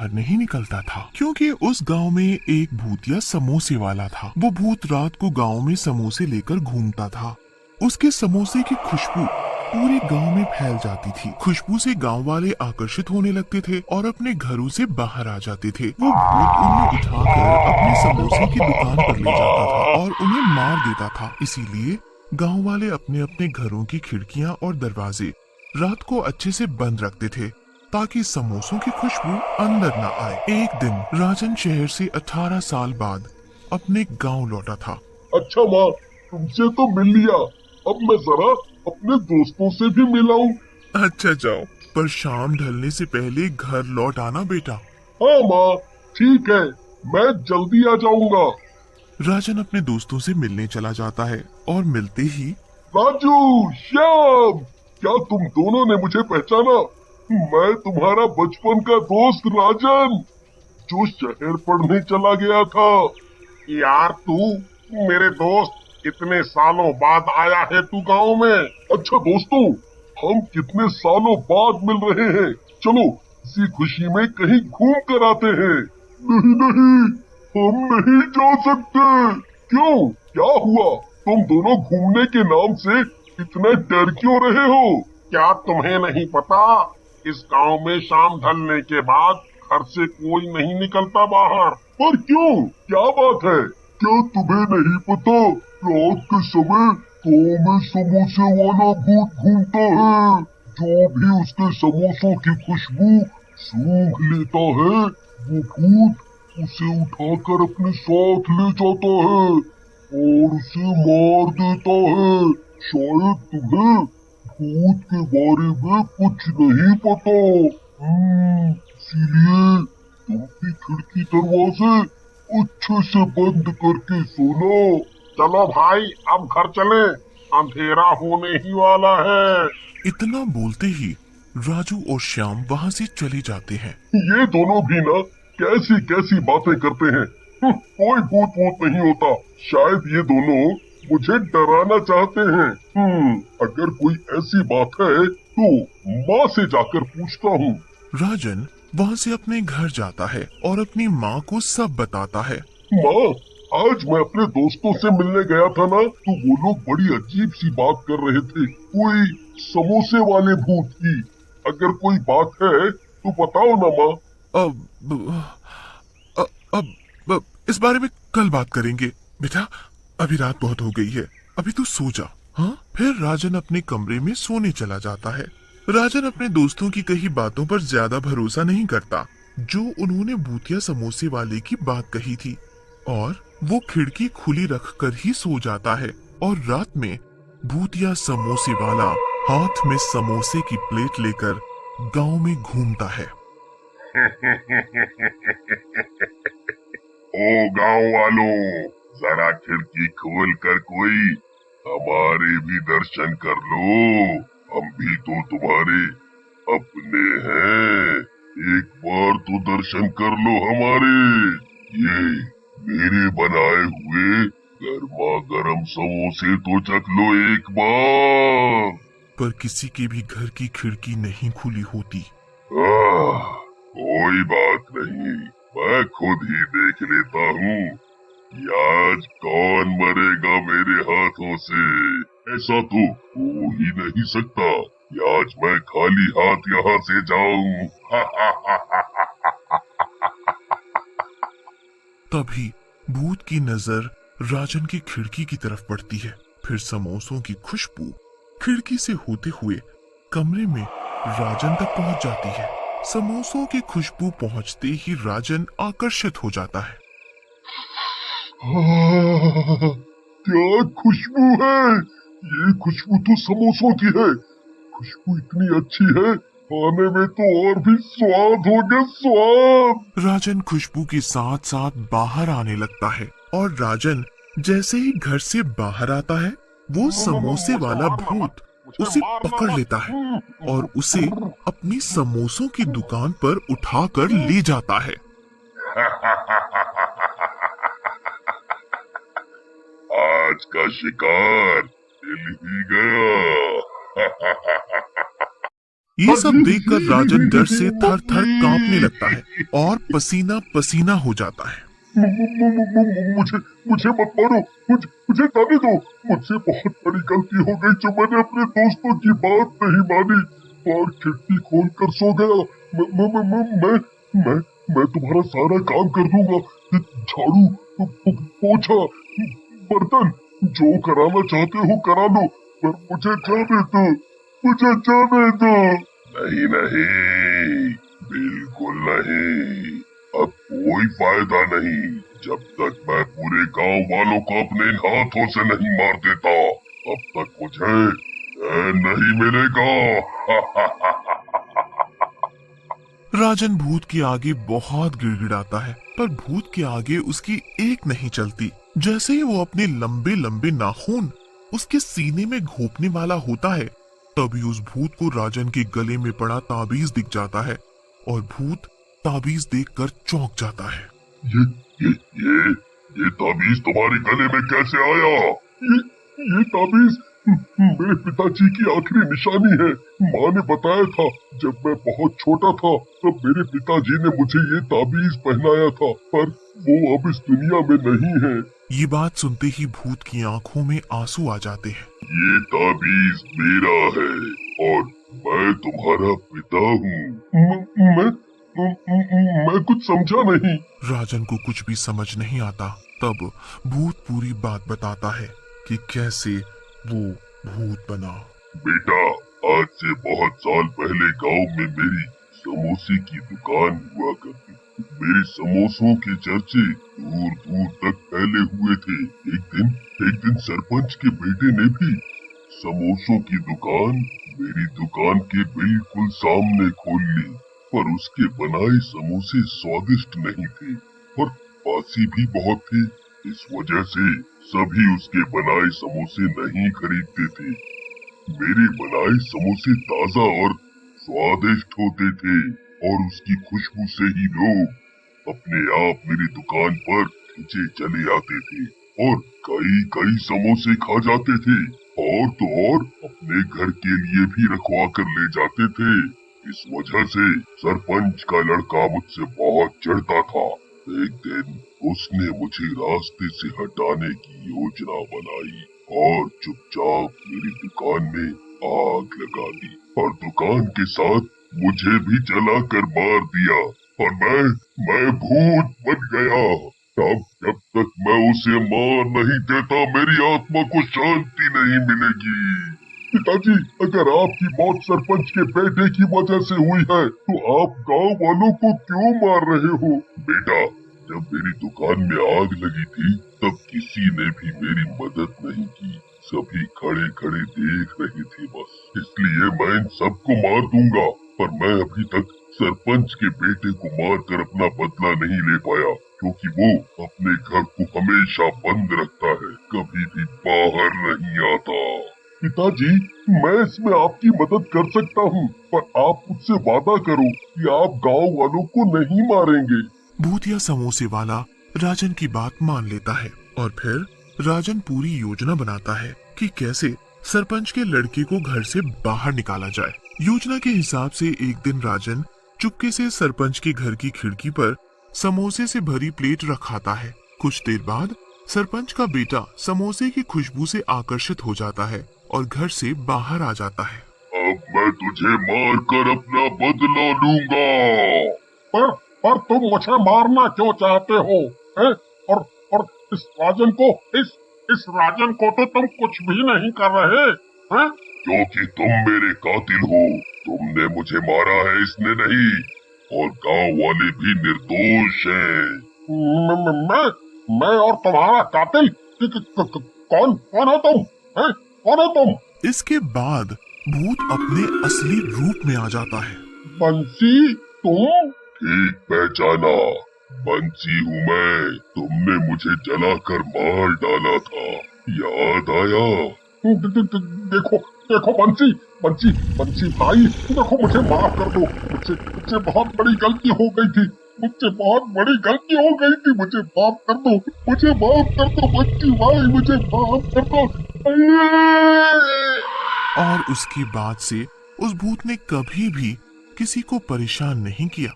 बाहर नहीं निकलता था, क्योंकि उस गांव में एक भूतिया समोसे वाला था। वो भूत रात को गांव में समोसे लेकर घूमता था। उसके समोसे की खुशबू पूरे गांव में फैल जाती थी। खुशबू से गांव वाले आकर्षित होने लगते थे और अपने घरों से बाहर आ जाते थे। वो भूत उन्हें उठाकर अपने समोसे की दुकान पर ले जाता था और उन्हें मार देता था। इसीलिए गांव वाले अपने अपने घरों की खिड़कियां और दरवाजे रात को अच्छे से बंद रखते थे, ताकि समोसों की खुशबू अंदर न आए। एक दिन राजन शहर से 18 साल बाद अपने गांव लौटा था। अच्छा माँ, तुमसे तो मिल लिया। अब मैं जरा अपने दोस्तों से भी मिलाऊं। अच्छा जाओ, पर शाम ढलने से पहले घर लौट आना बेटा। हाँ माँ, ठीक है, मैं जल्दी आ जाऊंगा। राजन अपने दोस्तों से मिलने चला जाता है और मिलते ही राजू, श्याम, क्या तुम दोनों ने मुझे पहचाना? मैं तुम्हारा बचपन का दोस्त राजन, जो शहर पढ़ने चला गया था। यार तू मेरे दोस्त, इतने सालों बाद आया है तू गांव में। अच्छा दोस्तों, हम कितने सालों बाद मिल रहे हैं। चलो इसी खुशी में कहीं घूम कर आते हैं। नहीं नहीं, हम नहीं जा सकते। क्यों, क्या हुआ? तुम दोनों घूमने के नाम से इतना डर क्यों रहे हो? क्या तुम्हें नहीं पता, इस गांव में शाम ढलने के बाद घर से कोई नहीं निकलता बाहर। पर क्यों, क्या बात है? क्या तुम्हें नहीं पता, रात के समय गांव में समोसे वाला भूत घूमता है। जो भी उसके समोसों की खुशबू सूंघ लेता है, वो भूत उसे उठाकर अपने साथ ले जाता है और उसे मार देता है। शायद तुम्हें भूत के बारे में कुछ नहीं पता। इसीलिए तुम भी खिड़की दरवाजे अच्छे से बंद करके सोना। चलो भाई, अब घर चले, अंधेरा होने ही वाला है। इतना बोलते ही राजू और श्याम वहाँ से चले जाते हैं। ये दोनों भी ना कैसी कैसी बातें करते हैं। कोई भूत वूत नहीं होता। शायद ये दोनों मुझे डराना चाहते हैं। अगर कोई ऐसी बात है तो माँ से जाकर पूछता हूँ। राजन वहाँ से अपने घर जाता है और अपनी माँ को सब बताता है। माँ, आज मैं अपने दोस्तों से मिलने गया था ना, तो वो लोग बड़ी अजीब सी बात कर रहे थे, कोई समोसे वाले भूत की। अगर कोई बात है तो बताओ ना माँ। अब अ- अब इस बारे में कल बात करेंगे बेटा, अभी रात बहुत हो गई है, अभी तू सो जा। हाँ, फिर राजन अपने कमरे में सोने चला जाता है। राजन अपने दोस्तों की कही बातों पर ज्यादा भरोसा नहीं करता, जो उन्होंने भूतिया समोसे वाले की बात कही थी, और वो खिड़की खुली रखकर ही सो जाता है। और रात में भूतिया समोसे वाला हाथ में समोसे की प्लेट लेकर गांव में घूमता है। ओ गांव वालों, जरा खिड़की खोल कर कोई हमारे भी दर्शन कर लो। हम भी तो तुम्हारे अपने हैं। एक बार तो दर्शन कर लो हमारे। ये मेरे बनाए हुए गर्मा गर्म समोसे तो चख लो एक बार। पर किसी के भी घर की खिड़की नहीं खुली होती। कोई बात नहीं, मैं खुद ही देख लेता हूँ कि आज कौन मरेगा मेरे हाथों से। ऐसा तो हो ही नहीं सकता कि आज मैं खाली हाथ यहाँ से जाऊं। तभी भूत की नजर राजन की खिड़की की तरफ पड़ती है। फिर समोसों की खुशबू खिड़की से होते हुए कमरे में राजन तक पहुंच जाती है। समोसों की खुशबू पहुंचते ही राजन आकर्षित हो जाता है। क्या खुशबू है! ये खुशबू तो समोसों की है। खुशबू इतनी अच्छी है, खाने में तो और भी स्वाद हो गया, स्वाद। राजन खुशबू के साथ साथ बाहर आने लगता है, और राजन जैसे ही घर से बाहर आता है, वो समोसे मुझे वाला मारना मत, भूत मुझे उसे मारना पकड़ मत। लेता है और उसे अपनी समोसों की दुकान पर उठाकर ले जाता है। आज का शिकार मिल ही गया। ये सब देखकर राजन डर से थर थर कांपने लगता है और पसीना पसीना हो जाता है। मुझे मुझे मत मारो, मुझे जाने दो। मुझसे बहुत बड़ी गलती हो गई जो मैंने अपने दोस्तों की बात नहीं मानी और खिड़की खोलकर सो गया। मैं तुम्हारा सारा काम कर दूंगा, झाड़ू, पोछा, बर्तन, जो कराना चाहते हो करा लो, पर मुझे जाने दो, मुझे जाने दो। नहीं नहीं, बिल्कुल नहीं, अब कोई फायदा नहीं जब तक मैं पूरे गांव वालों को अपने हाथों से नहीं मार देता, तब तक मुझे चैन नहीं मिलेगा। राजन भूत के आगे बहुत गिड़गिड़ाता है, पर भूत के आगे उसकी एक नहीं चलती। जैसे ही वो अपने लंबे लंबे नाखून उसके सीने में घोंपने वाला होता है, तभी उस भूत को राजन के गले में पड़ा ताबीज दिख जाता है और भूत ताबीज देखकर चौंक जाता है। ये ये ये ये ताबीज तुम्हारे गले में कैसे आया? ये ताबीज मेरे पिताजी की आखिरी निशानी है। माँ ने बताया था जब मैं बहुत छोटा था तब मेरे पिताजी ने मुझे ये ताबीज पहनाया था, पर वो अब इस दुनिया में नहीं है। ये बात सुनते ही भूत की आंखों में आंसू आ जाते हैं। ये ताबीज मेरा है और मैं तुम्हारा पिता हूँ। मैं कुछ समझा नहीं। राजन को कुछ भी समझ नहीं आता। तब भूत पूरी बात बताता है कि कैसे वो भूत बना। बेटा, आज से बहुत साल पहले गांव में मेरी समोसे की दुकान हुआ करती। मेरे समोसों के चर्चे दूर दूर तक फैले हुए थे। एक दिन सरपंच के बेटे ने भी समोसों की दुकान मेरी दुकान के बिल्कुल सामने खोल ली, पर उसके बनाए समोसे स्वादिष्ट नहीं थे और बासी भी बहुत थे। इस वजह से सभी उसके बनाए समोसे नहीं खरीदते थे। मेरे बनाए समोसे ताजा और स्वादिष्ट होते थे और उसकी खुशबू से ही लोग अपने आप मेरी दुकान पर खींचे चले आते थे और कई समोसे खा जाते थे और तो और अपने घर के लिए भी रखवा कर ले जाते थे। इस वजह से सरपंच का लड़का मुझसे बहुत चिढ़ता था। एक दिन उसने मुझे रास्ते से हटाने की योजना बनाई और चुपचाप मेरी दुकान में आग लगा दी और दुकान के साथ मुझे भी जलाकर मार दिया और मैं भूत बन गया। अब जब तक मैं उसे मार नहीं देता मेरी आत्मा को शांति नहीं मिलेगी। पिताजी, अगर आपकी मौत सरपंच के बेटे की वजह से हुई है तो आप गांव वालों को क्यों मार रहे हो? बेटा, जब मेरी दुकान में आग लगी थी तब किसी ने भी मेरी मदद नहीं की। सभी खड़े खड़े देख रहे थे बस, इसलिए मैं इन सबको मार दूंगा। पर मैं अभी तक सरपंच के बेटे को मारकर अपना बदला नहीं ले पाया, क्योंकि वो अपने घर को हमेशा बंद रखता है, कभी भी बाहर नहीं आता। पिताजी, मैं इसमें आपकी मदद कर सकता हूँ, पर आप मुझसे वादा करो कि आप गांव वालों को नहीं मारेंगे। भूतिया समोसे वाला राजन की बात मान लेता है और फिर राजन पूरी योजना बनाता है कि कैसे सरपंच के लड़के को घर से बाहर निकाला जाए। योजना के हिसाब से एक दिन राजन चुपके से सरपंच के घर की खिड़की पर समोसे से भरी प्लेट रखाता है। कुछ देर बाद सरपंच का बेटा समोसे की खुशबू से आकर्षित हो जाता है और घर से बाहर आ जाता है। अब मैं तुझे मारकर अपना बदला लूंगा। पर तुम मुझे मारना क्यों चाहते हो? और इस राजन को तो तुम कुछ भी नहीं कर रहे हैं? क्योंकि तुम मेरे कातिल हो। तुमने मुझे मारा है, इसने नहीं, और गांव वाले भी निर्दोष हैं। मैं और तुम्हारा कातिल? कौन हो तुम? कौन हो तुम? इसके बाद भूत अपने असली रूप में आ जाता है। बंसी, तुम? ठीक पहचाना, बंसी हूँ मैं। तुमने मुझे जलाकर मार डाला था, याद आया? देखो बंसी भाई, देखो मुझे माफ कर दो। मुझसे बहुत बड़ी गलती हो गई थी। मुझे माफ कर दो। बंसी भाई, मुझे माफ कर दो। और उसके बाद से उस भूत ने कभी भी किसी को परेशान नहीं किया।